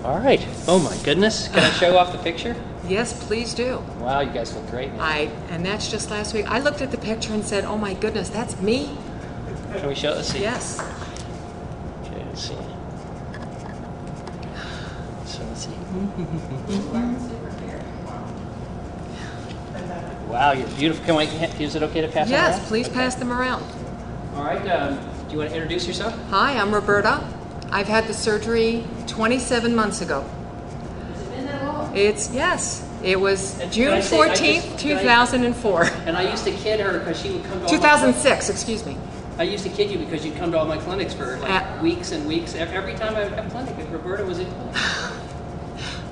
All right. Oh my goodness. Can I show off the picture? Yes, please do. Wow, you guys look great now. And that's just last week. I looked at the picture and said, oh my goodness, that's me? Can we show it? Let's see. Yes. Okay, let's see. So let's see. Wow, you're beautiful. Is it okay to pass them around? Yes, please pass them around. All right. Do you want to introduce yourself? Hi, I'm Roberta. I've had the surgery 27 months ago. Has it been that long? Yes. It was June I say- 14th, 2004. And I used to kid her because she would come to 2006, excuse me. I used to kid you because you'd come to all my clinics for like weeks and weeks. Every time I would have a clinic, Roberta was in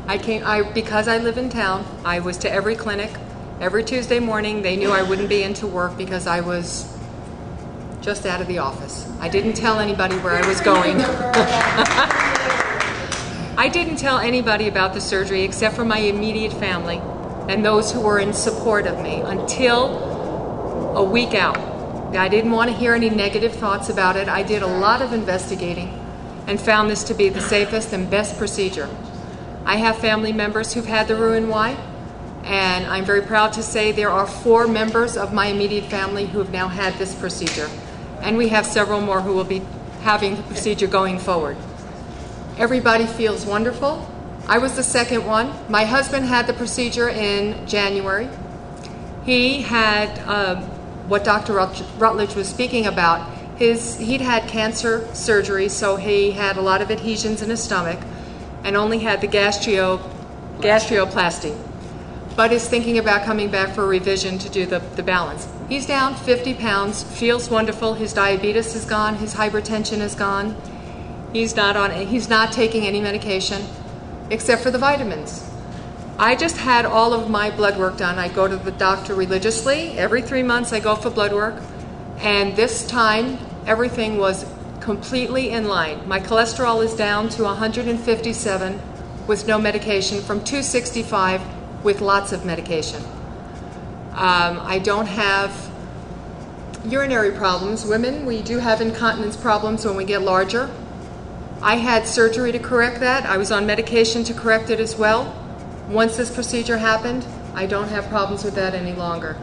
clinic. Because I live in town, I was to every clinic. Every Tuesday morning, they knew I wouldn't be into work because I was just out of the office. I didn't tell anybody where I was going. I didn't tell anybody about the surgery except for my immediate family and those who were in support of me until a week out. I didn't want to hear any negative thoughts about it. I did a lot of investigating and found this to be the safest and best procedure. I have family members who've had the Roux-en-Y, and I'm very proud to say there are 4 members of my immediate family who have now had this procedure. And we have several more who will be having the procedure going forward. Everybody feels wonderful. I was the second one. My husband had the procedure in January. He had what Dr. Rutledge was speaking about. He'd had cancer surgery, so he had a lot of adhesions in his stomach and only had the gastrioplasty, but is thinking about coming back for a revision to do the balance. He's down 50 pounds, feels wonderful. His diabetes is gone, his hypertension is gone. He's not taking any medication except for the vitamins. I just had all of my blood work done. I go to the doctor religiously. Every 3 months I go for blood work, and this time everything was completely in line. My cholesterol is down to 157 with no medication from 265 with lots of medication. I don't have urinary problems. Women, we do have incontinence problems when we get larger. I had surgery to correct that. I was on medication to correct it as well. Once this procedure happened, I don't have problems with that any longer.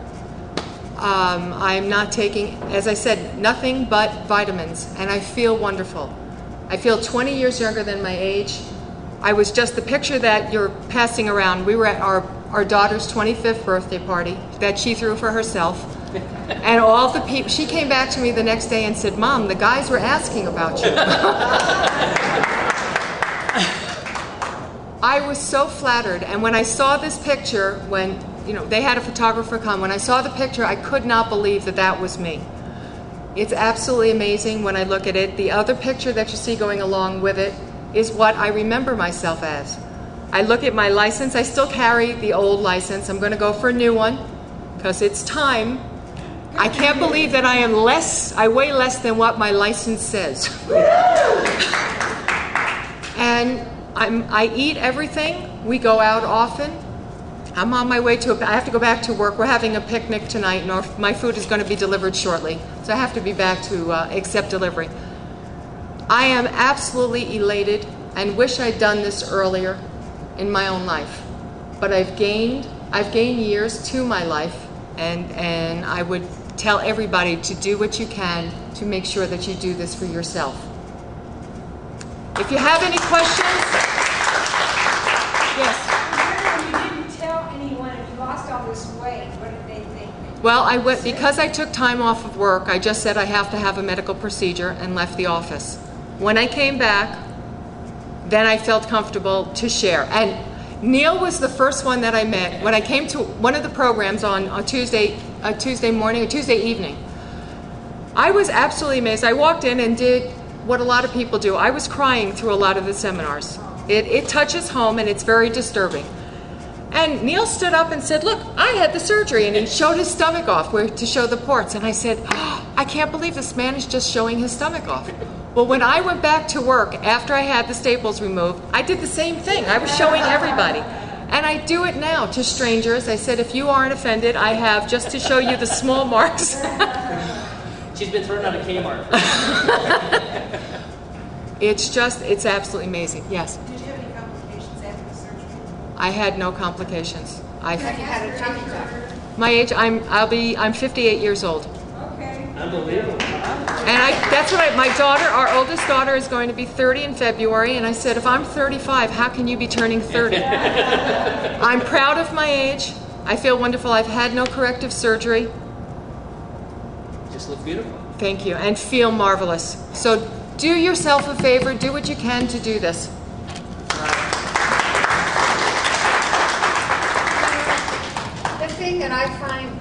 I'm not taking, as I said, nothing but vitamins, and I feel wonderful. I feel 20 years younger than my age. I was just, the picture that you're passing around, we were at our daughter's 25th birthday party that she threw for herself. And all the people, she came back to me the next day and said, Mom, the guys were asking about you. I was so flattered, and when I saw this picture, when they had a photographer come, when I saw the picture, I could not believe that that was me. It's absolutely amazing when I look at it. The other picture that you see going along with it is what I remember myself as. I look at my license. I still carry the old license. I'm going to go for a new one because it's time. I can't believe that I weigh less than what my license says. And I eat everything. We go out often. I'm on my way I have to go back to work. We're having a picnic tonight, and my food is going to be delivered shortly. So I have to be back to accept delivery. I am absolutely elated and wish I'd done this earlier in my own life. But I've gained years to my life, and I would tell everybody to do what you can to make sure that you do this for yourself. If you have any questions, yes. You didn't tell anyone if you lost all this weight. What did they think? Well, because I took time off of work, I just said I have to have a medical procedure and left the office. When I came back, then I felt comfortable to share. And Neil was the first one that I met when I came to one of the programs on a Tuesday morning or Tuesday evening. I was absolutely amazed. I walked in and did what a lot of people do. I was crying through a lot of the seminars. It touches home, and it's very disturbing. And Neil stood up and said, look, I had the surgery, and he showed his stomach off to show the ports. And I said, oh, I can't believe this man is just showing his stomach off. Well, when I went back to work after I had the staples removed, I did the same thing. I was showing everybody. And I do it now to strangers. I said, if you aren't offended, I have just to show you the small marks. She's been thrown out of Kmart. It's absolutely amazing. Yes? Did you have any complications? I had no complications. Have you had a tummy tuck? My age, I'm 58 years old. Okay. Unbelievable. And that's what my daughter, our oldest daughter, is going to be 30 in February, and I said, if I'm 35, how can you be turning 30? I'm proud of my age. I feel wonderful. I've had no corrective surgery. Just look beautiful. Thank you, and feel marvelous. So do yourself a favor, do what you can to do this. The thing that I find